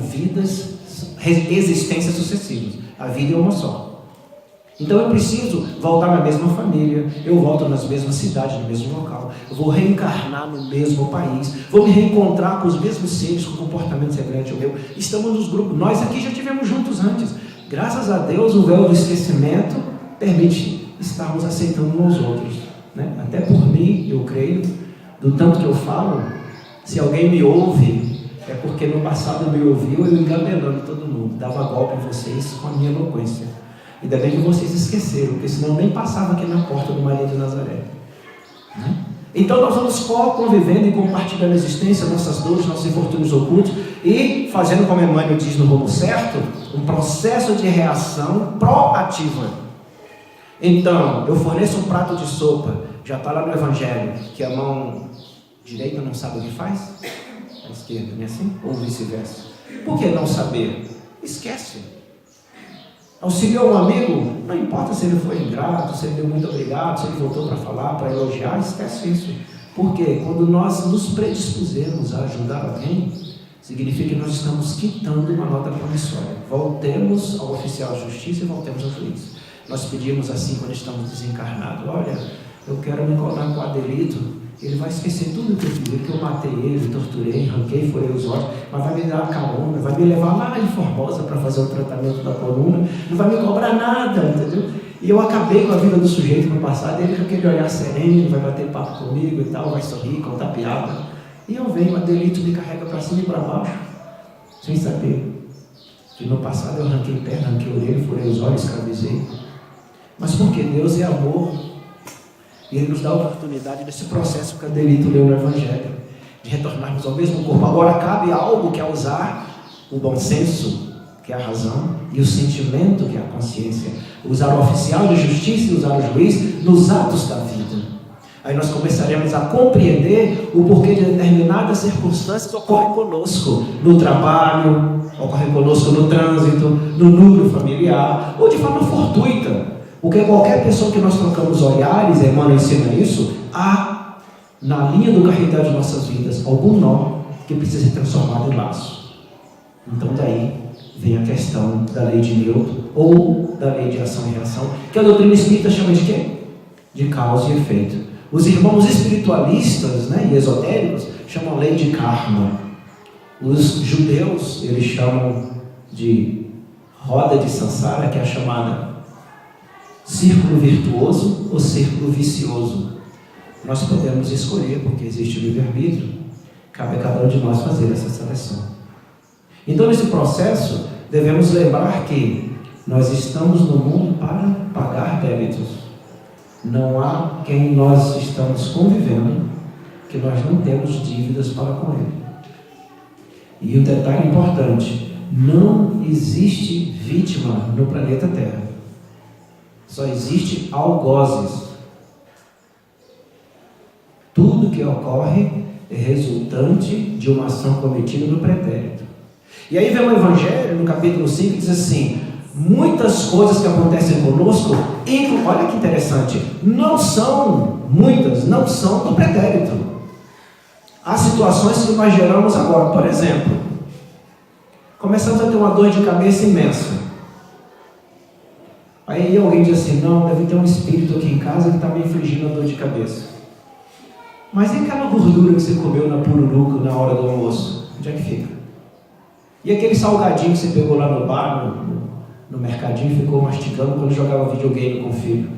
existências sucessivas. A vida é uma só. Então eu preciso voltar na mesma família, eu volto nas mesmas cidades, no mesmo local, eu vou reencarnar no mesmo país, vou me reencontrar com os mesmos seres com comportamento semelhante ao meu. Estamos nos grupos, nós aqui já estivemos juntos antes. Graças a Deus o véu do esquecimento permite estarmos aceitando uns aos outros, né? Até por mim, eu creio, do tanto que eu falo, se alguém me ouve, é porque no passado me ouviu eu enganando todo mundo, dava golpe em vocês com a minha eloquência. Ainda bem que vocês esqueceram, porque senão eu nem passava aqui na porta do Maria de Nazaré, né? Então nós vamos convivendo e compartilhando a existência, nossas dores, nossos infortúnios ocultos e fazendo, como Emmanuel diz no Rumo Certo, um processo de reação proativa. Então, eu forneço um prato de sopa, já está lá no Evangelho, que a mão direita não sabe o que faz, a esquerda, não é assim? Ou vice-versa. Por que não saber? Esquece. Auxiliou um amigo, não importa se ele foi ingrato, se ele deu muito obrigado, se ele voltou para falar, para elogiar, esquece isso. Porque quando nós nos predispusemos a ajudar alguém, significa que nós estamos quitando uma nota promissória. Voltemos ao oficial de justiça e voltemos ao juiz. Nós pedimos assim quando estamos desencarnados: olha, eu quero me encontrar com o Adelito, ele vai esquecer tudo que eu fiz, que eu matei ele, torturei, arranquei, furei os olhos, mas vai me dar uma carona, vai me levar lá em Formosa para fazer o tratamento da coluna, não vai me cobrar nada, entendeu? E eu acabei com a vida do sujeito no passado, ele com aquele olhar sereno, vai bater papo comigo e tal, vai sorrir, contar piada. E eu venho, o Adelito me carrega para cima e para baixo, sem saber que no passado eu arranquei perna, arranquei orelha, furei os olhos, escravizei. Mas porque Deus é amor, e Ele nos dá a oportunidade desse processo que o Adelito leu no Evangelho, de retornarmos ao mesmo corpo. Agora cabe algo que é usar o bom senso, que é a razão, e o sentimento, que é a consciência. Usar o oficial de justiça e usar o juiz nos atos da vida. Aí nós começaremos a compreender o porquê de determinadas circunstâncias ocorrem conosco no trabalho, ocorrem conosco no trânsito, no núcleo familiar, ou de forma fortuita. Porque qualquer pessoa que nós trocamos olhares, Emmanuel ensina isso, há na linha do carregar de nossas vidas algum nó que precisa ser transformado em laço. Então daí vem a questão da lei de Newton ou da lei de ação e reação, que a doutrina espírita chama de quê? De causa e efeito. Os irmãos espiritualistas, né, e esotéricos chamam lei de karma. Os judeus, eles chamam de roda de Sansara, que é a chamada círculo virtuoso ou círculo vicioso. Nós podemos escolher, porque existe o livre-arbítrio, cabe a cada um de nós fazer essa seleção. Então, nesse processo, devemos lembrar que nós estamos no mundo para pagar débitos. Não há quem nós estamos convivendo que nós não temos dívidas para com ele. E um detalhe importante: não existe vítima no planeta Terra. Só existe algozes. Tudo que ocorre é resultante de uma ação cometida no pretérito. E aí vem o Evangelho, no capítulo 5, diz assim: muitas coisas que acontecem conosco, olha que interessante, não são do pretérito. Há situações que nós geramos agora. Por exemplo, começamos a ter uma dor de cabeça imensa. Aí alguém diz assim: não, deve ter um espírito aqui em casa que está me infligindo a dor de cabeça. Mas e aquela gordura que você comeu na pururuca na hora do almoço? Onde é que fica? E aquele salgadinho que você pegou lá no bar, no mercadinho, e ficou mastigando quando jogava videogame com o filho?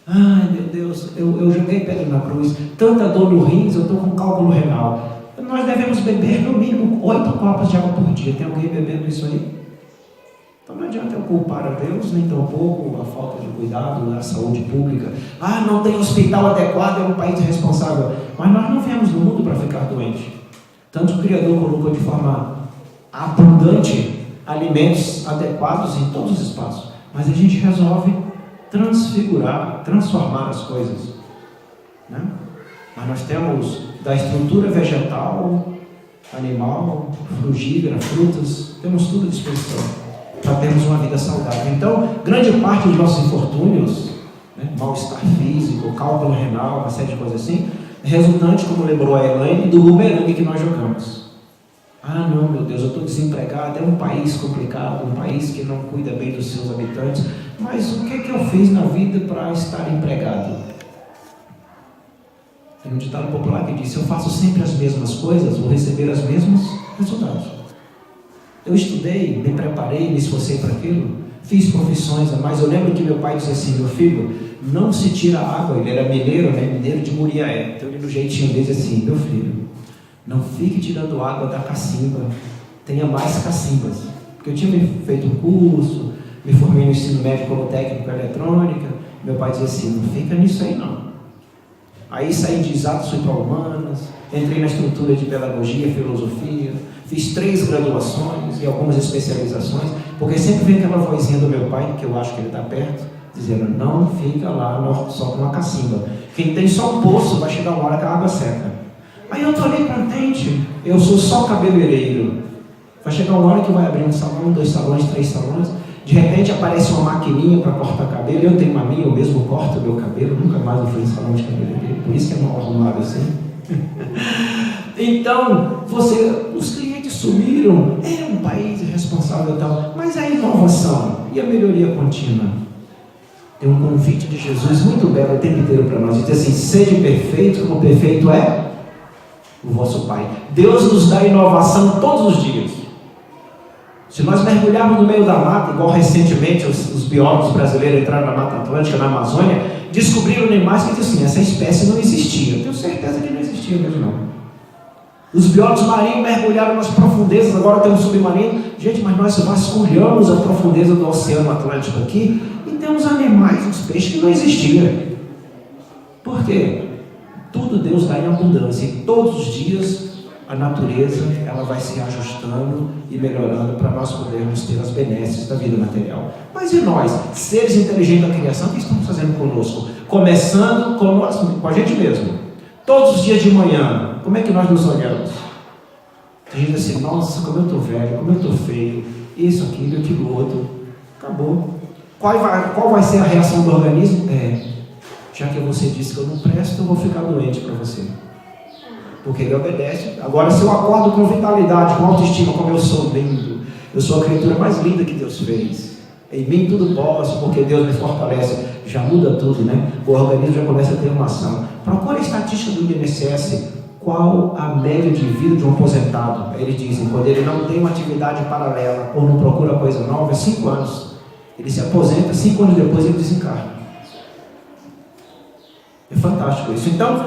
Ai meu Deus, eu joguei pedra na cruz, tanta dor no rins, eu estou com cálculo renal. Nós devemos beber no mínimo 8 copas de água por dia. Tem alguém bebendo isso aí? Então não adianta eu culpar a Deus, nem tampouco a falta de cuidado da saúde pública. Ah, não tem hospital adequado, é um país irresponsável. Mas nós não viemos no mundo para ficar doente. Tanto o Criador colocou de forma abundante alimentos adequados em todos os espaços. mas a gente resolve transformar as coisas, né? Mas nós temos da estrutura vegetal, animal, frugívora, frutas, temos tudo à disposição para termos uma vida saudável. Então, grande parte dos nossos infortúnios, né, mal-estar físico, cálculo renal, uma série de coisas assim, é resultante, como lembrou a Elaine, do bumerangue que nós jogamos. Ah, não, meu Deus, eu estou desempregado, é um país complicado, um país que não cuida bem dos seus habitantes, mas o que é que eu fiz na vida para estar empregado? Tem um ditado popular que diz: se eu faço sempre as mesmas coisas, vou receber os mesmos resultados. Eu estudei, me preparei, me esforcei para aquilo, fiz profissões a mais. Eu lembro que meu pai dizia assim: meu filho, não se tira água. Ele era mineiro, né? Mineiro de Muriaé. Então ele, no jeitinho dele, dizia assim: meu filho, não fique tirando água da cacimba, tenha mais cacimbas. Porque eu tinha feito um curso, me formei no ensino médio como técnico em eletrônica. Meu pai dizia assim: não fica nisso aí não. Aí saí de exatos, fui para humanas, entrei na estrutura de pedagogia, filosofia, fiz 3 graduações e algumas especializações, porque sempre vem aquela vozinha do meu pai, que eu acho que ele está perto, dizendo: não fica lá só com uma cacimba. Quem tem só um poço vai chegar uma hora que a água seca. Aí eu estou ali contente, eu sou só cabeleireiro. Vai chegar uma hora que vai abrir um salão, 2 salões, 3 salões. De repente aparece uma maquininha para cortar cabelo. Eu tenho uma minha, eu mesmo corto o meu cabelo. Nunca mais eu fui em salão de cabeleireiro. Por isso que é mal arrumado assim. Então, os clientes sumiram. É um país irresponsável e tal. Mas a inovação e a melhoria contínua. Tem um convite de Jesus muito belo o tempo inteiro para nós. Diz assim: sede perfeito como perfeito é o vosso Pai. Deus nos dá inovação todos os dias. Se nós mergulharmos no meio da mata, igual recentemente os biólogos brasileiros entraram na Mata Atlântica, na Amazônia, descobriram animais que dizem assim: essa espécie não existia. Eu tenho certeza que não existia mesmo não. Os biólogos marinhos mergulharam nas profundezas, agora tem um submarino. Gente, mas nós vasculhamos a profundeza do Oceano Atlântico aqui e temos animais, uns peixes que não existiam. Por quê? Tudo Deus dá em abundância e todos os dias a natureza ela vai se ajustando e melhorando para nós podermos ter as benesses da vida material. Mas e nós, seres inteligentes da criação, o que estamos fazendo conosco? Começando com a gente mesmo. Todos os dias de manhã, como é que nós nos olhamos? Tem gente assim: nossa, como eu estou velho, como eu estou feio, isso, aquilo, outro. Acabou. Qual vai ser a reação do organismo? Já que você disse que eu não presto, eu vou ficar doente para você. Porque ele obedece. Agora, se eu acordo com vitalidade, com autoestima, como eu sou lindo, eu sou a criatura mais linda que Deus fez, em mim tudo posso, porque Deus me fortalece, já muda tudo, né? O organismo já começa a ter uma ação. Procura a estatística do INSS, qual a média de vida de um aposentado. Eles dizem, quando ele não tem uma atividade paralela, ou não procura coisa nova, é 5 anos. Ele se aposenta, 5 anos depois ele desencarna. É fantástico isso. Então,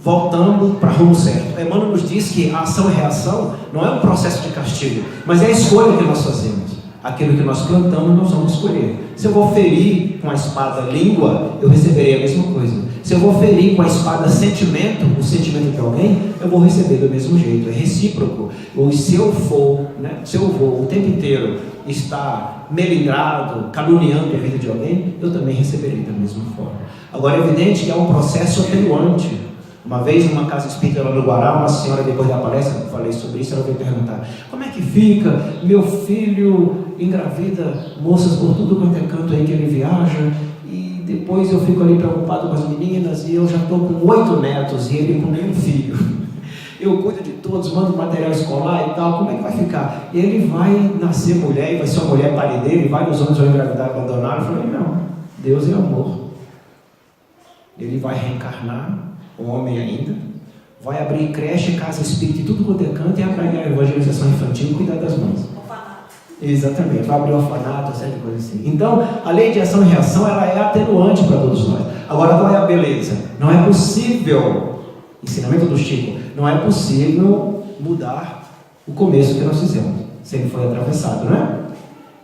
voltando para rumo certo. Emmanuel nos diz que a ação e reação não é um processo de castigo, mas é a escolha que nós fazemos. Aquilo que nós plantamos, nós vamos escolher. Se eu vou ferir com a espada língua, eu receberei a mesma coisa. Se eu vou ferir com a espada sentimento, o sentimento de alguém, eu vou receber do mesmo jeito. É recíproco. Ou se eu vou o tempo inteiro estar melindrado, caluniando a vida de alguém, eu também receberei da mesma forma. Agora é evidente que é um processo atenuante. Uma vez numa casa espírita lá no Guará, uma senhora, depois da palestra, eu falei sobre isso, ela veio perguntar: como é que fica? Meu filho engravida moças por tudo quanto é canto aí que ele viaja, e depois eu fico ali preocupado com as meninas, e eu já estou com 8 netos e ele com nenhum filho. Eu cuido de todos, mando material escolar e tal, como é que vai ficar? Ele vai nascer mulher, e vai ser uma mulher parideira, e vários homens vão engravidar e abandonar. Eu falei: não, Deus é amor. Ele vai reencarnar, um homem ainda, vai abrir creche, casa espírita e tudo quanto é canto, e abrir a evangelização infantil e cuidar das mães. Exatamente, vai abrir o orfanato, uma série de coisas assim. Então, a lei de ação e reação, ela é atenuante para todos nós. Agora, qual é a beleza? Não é possível, ensinamento do Chico, não é possível mudar o começo que nós fizemos. Sempre foi atravessado, não é?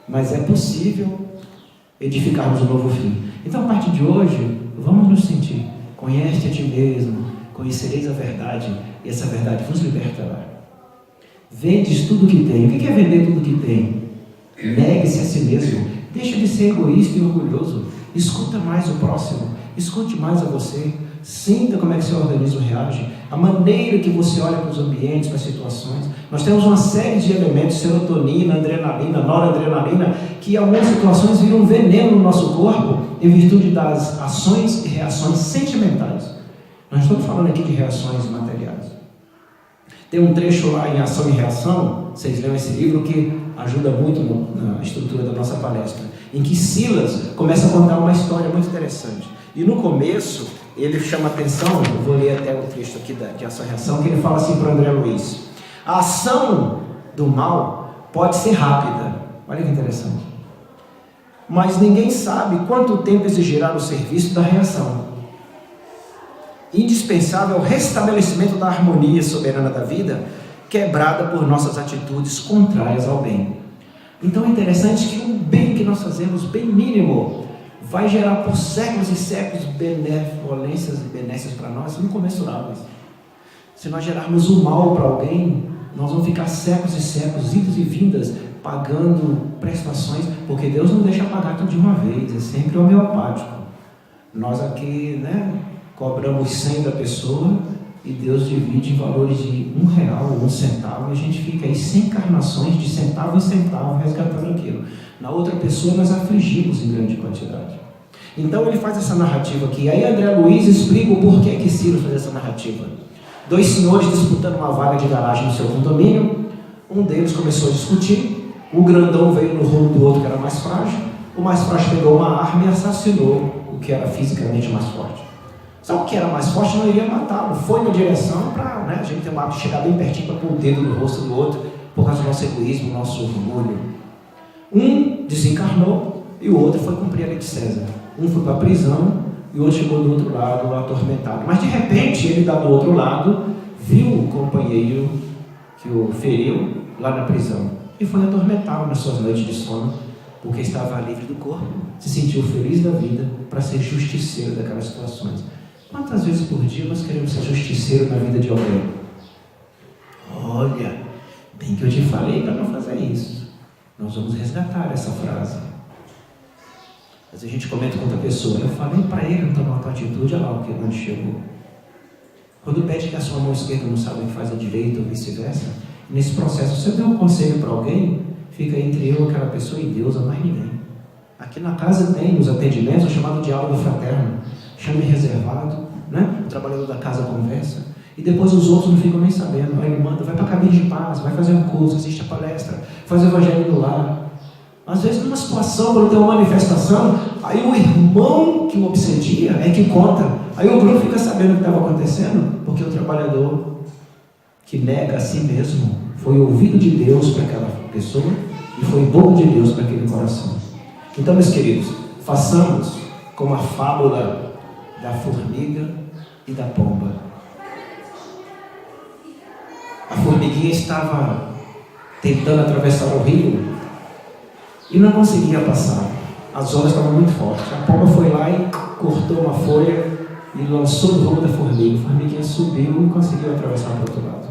Mas é possível edificarmos um novo fim. Então, a partir de hoje, vamos nos sentir: conhece a ti mesmo, conhecereis a verdade, e essa verdade vos libertará. Vendes tudo que tem. O que é vender tudo que tem? Negue-se a si mesmo, Deixa de ser egoísta e orgulhoso. Escuta mais o próximo. Escute mais a você. Sinta como é que seu organismo reage. A maneira que você olha para os ambientes, para as situações. Nós temos uma série de elementos, serotonina, adrenalina, noradrenalina, que em algumas situações viram veneno no nosso corpo em virtude das ações e reações sentimentais. Nós estamos falando aqui de reações materiais. Tem um trecho lá em Ação e Reação, vocês leram esse livro, que ajuda muito na estrutura da nossa palestra, em que Silas começa a contar uma história muito interessante. E no começo, ele chama atenção, eu vou ler até o trecho aqui de Ação e Reação, que ele fala assim para André Luiz: a ação do mal pode ser rápida, olha que interessante, mas ninguém sabe quanto tempo exigirá o serviço da reação. Indispensável é o restabelecimento da harmonia soberana da vida, quebrada por nossas atitudes contrárias ao bem. Então é interessante que o bem que nós fazemos, bem mínimo, vai gerar por séculos e séculos benevolências e benesses para nós incomensuráveis. Se nós gerarmos o mal para alguém, nós vamos ficar séculos e séculos, idas e vindas, pagando prestações, porque Deus não deixa pagar tudo de uma vez, é sempre homeopático. Nós aqui, cobramos 100 da pessoa e Deus divide em valores de R$1 ou R$1, e a gente fica aí 100 encarnações de centavo em centavo resgatando aquilo. Na outra pessoa nós afligimos em grande quantidade. Então ele faz essa narrativa aqui. Aí André Luiz explica o porquê que Ciro faz essa narrativa. 2 senhores disputando uma vaga de garagem no seu condomínio. Um deles começou a discutir. O grandão veio no rumo do outro que era mais frágil. O mais frágil pegou uma arma e assassinou o que era fisicamente mais forte. Só que era mais forte não iria matá-lo. Foi na direção para a gente ter um hábito de chegar bem pertinho para pôr o dedo no rosto do outro, por causa do nosso egoísmo, do nosso orgulho. Um desencarnou e o outro foi cumprir a lei de César. Um foi para a prisão e o outro chegou do outro lado atormentado. Mas de repente ele está do outro lado, viu o companheiro que o feriu lá na prisão e foi atormentado nas suas noites de sono, porque estava livre do corpo, se sentiu feliz da vida para ser justiceiro daquelas situações. Quantas vezes por dia nós queremos ser justiceiro na vida de alguém? Olha, bem que eu te falei para não fazer isso. Nós vamos resgatar essa frase. Mas a gente comenta com outra pessoa: eu falei para ele não tomar tua atitude, olha lá onde chegou. Quando pede que a sua mão esquerda não sabe o que faz a direita ou vice-versa, nesse processo você deu um conselho para alguém, fica entre eu, aquela pessoa e Deus, a mais ninguém. Aqui na casa tem os atendimentos, o chamado diálogo fraterno. Chame reservado, o trabalhador da casa conversa, e depois os outros não ficam nem sabendo. Aí ele manda: vai para a cabine de paz, vai fazer um curso, assiste a palestra, faz o evangelho do lar. Às vezes numa situação, quando tem uma manifestação, aí o irmão que o obsedia é que conta. Aí o grupo fica sabendo o que estava acontecendo, porque o trabalhador que nega a si mesmo foi ouvido de Deus para aquela pessoa e foi boca de Deus para aquele coração. Então, meus queridos, façamos como a fábula da formiga e da pomba. A formiguinha estava tentando atravessar o rio e não conseguia passar. As ondas estavam muito fortes. A pomba foi lá e cortou uma folha e lançou no rumo da formiga. A formiguinha subiu e conseguiu atravessar para o outro lado.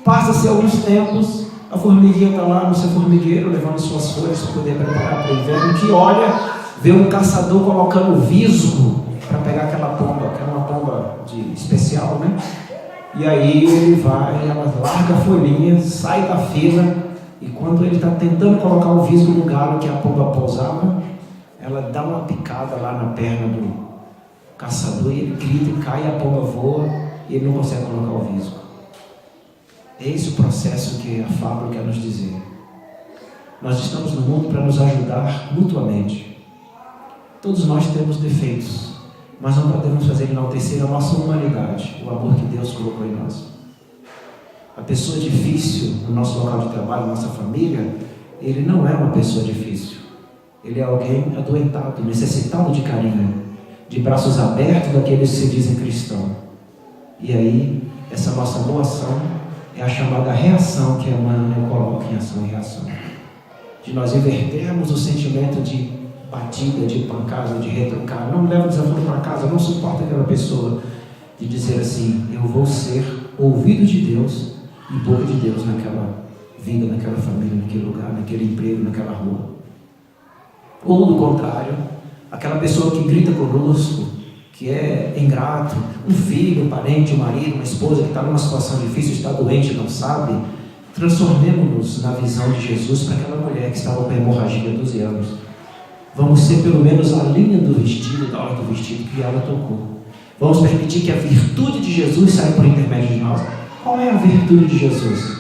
Passa-se alguns tempos, a formiguinha está lá no seu formigueiro, levando suas folhas para poder preparar para o inverno, que olha, vê um caçador colocando visgo para pegar aquela pomba, que é uma pomba especial, E aí ele vai, ela larga a folhinha, sai da fila, e quando ele está tentando colocar o visgo no galho que a pomba pousava, ela dá uma picada lá na perna do caçador, e ele grita e cai, a pomba voa, e ele não consegue colocar o visgo. É esse o processo que a fábula quer nos dizer. Nós estamos no mundo para nos ajudar mutuamente. Todos nós temos defeitos, mas não podemos fazer enaltecer a nossa humanidade, o amor que Deus colocou em nós. A pessoa difícil no nosso local de trabalho, na nossa família, ele não é uma pessoa difícil. Ele é alguém adoentado, necessitado de carinho, de braços abertos daqueles que se dizem cristãos. E aí, essa nossa boa ação é a chamada reação que a Emmanuel coloca em ação e reação. De nós invertermos o sentimento de batida, de pancada, de retrucar, não leva o desafio para casa, não suporta aquela pessoa, de dizer assim: eu vou ser ouvido de Deus e boca de Deus naquela vida, naquela família, naquele lugar, naquele emprego, naquela rua. Ou do contrário, aquela pessoa que grita conosco, que é ingrato, um filho, um parente, um marido, uma esposa que está numa situação difícil, está doente e não sabe, transformemos-nos na visão de Jesus para aquela mulher que estava com hemorragia há 12 anos. Vamos ser pelo menos a linha do vestido, da hora do vestido que ela tocou. Vamos permitir que a virtude de Jesus saia por intermédio de nós. Qual é a virtude de Jesus?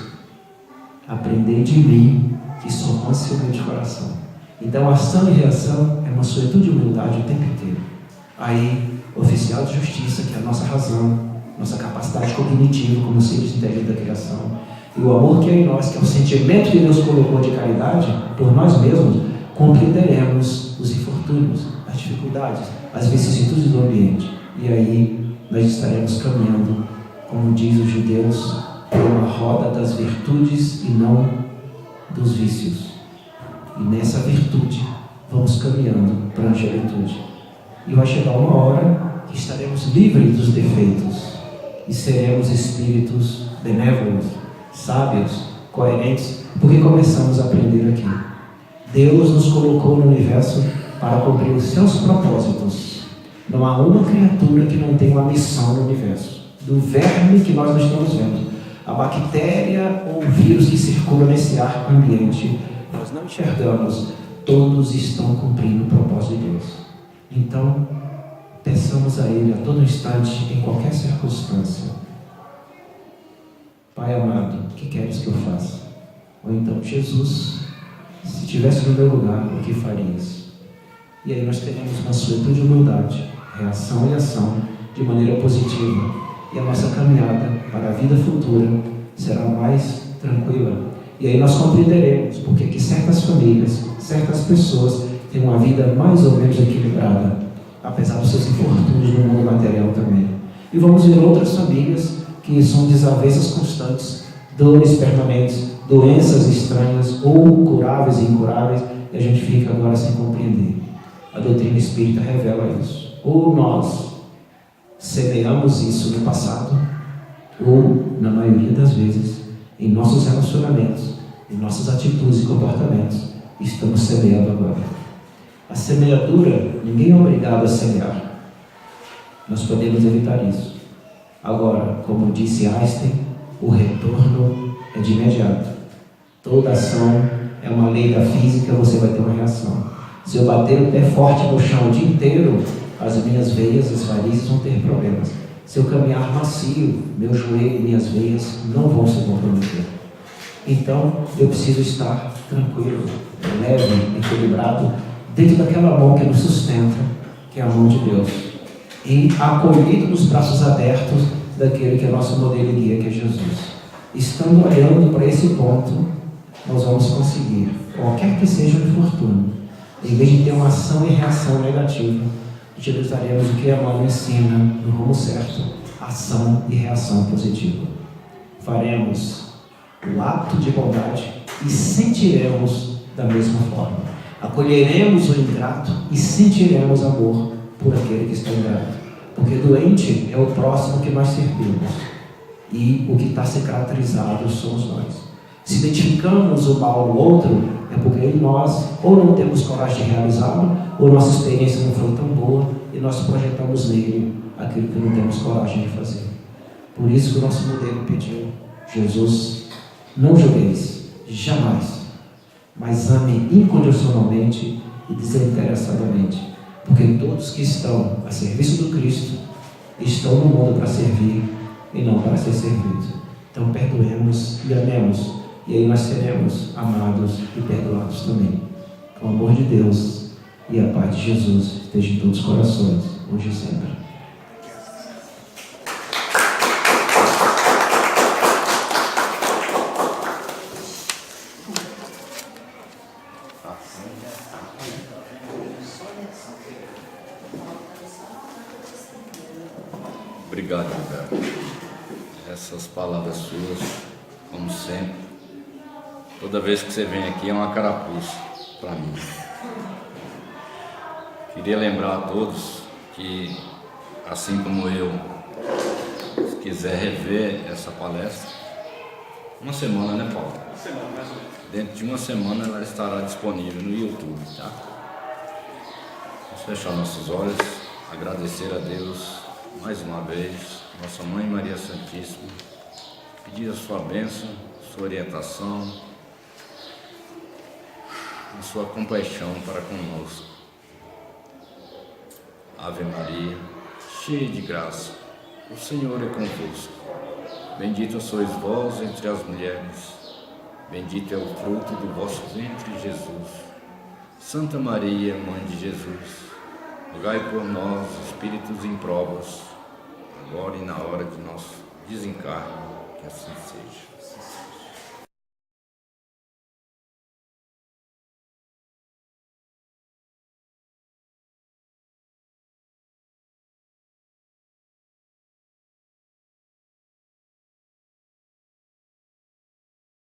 Aprender de mim, que sou manso e humilde de coração. Então, ação e reação é uma mansuetude e humildade o tempo inteiro. Aí, oficial de justiça, que é a nossa razão, nossa capacidade cognitiva como seres inteligentes da criação, e o amor que é em nós, que é o sentimento que Deus colocou de caridade por nós mesmos, compreenderemos os infortúnios, as dificuldades, as vicissitudes do ambiente. E aí nós estaremos caminhando, como diz os judeus, por uma roda das virtudes e não dos vícios. E nessa virtude vamos caminhando para a angelitude. E vai chegar uma hora que estaremos livres dos defeitos e seremos espíritos benévolos, sábios, coerentes, porque começamos a aprender aqui. Deus nos colocou no universo para cumprir os seus propósitos. Não há uma criatura que não tenha uma missão no universo. Do verme que nós não estamos vendo, a bactéria ou o vírus que circula nesse ar ambiente, nós não enxergamos, todos estão cumprindo o propósito de Deus. Então, peçamos a Ele a todo instante, em qualquer circunstância: Pai amado, o que queres que eu faça? Ou então, Jesus, se estivesse no meu lugar, o que farias? E aí nós teremos mansuetude e humildade, reação e ação de maneira positiva. E a nossa caminhada para a vida futura será mais tranquila. E aí nós compreenderemos porque que certas famílias, certas pessoas têm uma vida mais ou menos equilibrada, apesar dos seus infortúnios no mundo material também. E vamos ver outras famílias que são desavenças constantes, dores permanentes, doenças estranhas, ou curáveis e incuráveis, e a gente fica agora sem compreender. A doutrina espírita revela isso. Ou nós semeamos isso no passado, ou, na maioria das vezes, em nossos relacionamentos, em nossas atitudes e comportamentos, estamos semeando agora. A semeadura, ninguém é obrigado a semear. Nós podemos evitar isso. Agora, como disse Einstein, o retorno é de imediato. Toda ação é uma lei da física, você vai ter uma reação. Se eu bater o pé forte no chão o dia inteiro, as minhas veias, as varizes vão ter problemas. Se eu caminhar macio, meu joelho e minhas veias não vão se comprometer. Então, eu preciso estar tranquilo, leve, equilibrado, dentro daquela mão que nos sustenta, que é a mão de Deus. E acolhido nos braços abertos daquele que é nosso modelo e guia, que é Jesus. Estando olhando para esse ponto, nós vamos conseguir, qualquer que seja o infortúnio, em vez de ter uma ação e reação negativa, utilizaremos o que a mão ensina no rumo certo, ação e reação positiva. Faremos o ato de bondade e sentiremos da mesma forma. Acolheremos o ingrato e sentiremos amor por aquele que está ingrato. Porque doente é o próximo que nós servimos. E o que está se caracterizado somos nós. Se identificamos o mal no outro, é porque nós ou não temos coragem de realizá-lo, ou nossa experiência não foi tão boa, e nós projetamos nele aquilo que não temos coragem de fazer. Por isso que o nosso modelo pediu: Jesus, não julgueis, jamais, mas ame incondicionalmente e desinteressadamente, porque todos que estão a serviço do Cristo estão no mundo para servir e não para ser servido. Então perdoemos e amemos, e aí nós seremos amados e perdoados também. Que o amor de Deus e a paz de Jesus esteja em todos os corações, hoje e sempre. Obrigado, Roberto. Essas palavras suas, como sempre, toda vez que você vem aqui é uma carapuça para mim. Queria lembrar a todos que, assim como eu, se quiser rever essa palestra, uma semana, né, Paulo? Uma semana, mais ou menos. Dentro de uma semana ela estará disponível no YouTube, tá? Vamos fechar nossos olhos, agradecer a Deus mais uma vez, nossa Mãe Maria Santíssima, pedir a sua bênção, sua orientação, a sua compaixão para conosco. Ave Maria, cheia de graça, o Senhor é convosco. Bendita sois vós entre as mulheres, bendito é o fruto do vosso ventre, Jesus. Santa Maria, Mãe de Jesus, rogai por nós, espíritos impróprios, agora e na hora de nosso desencarne, que assim seja.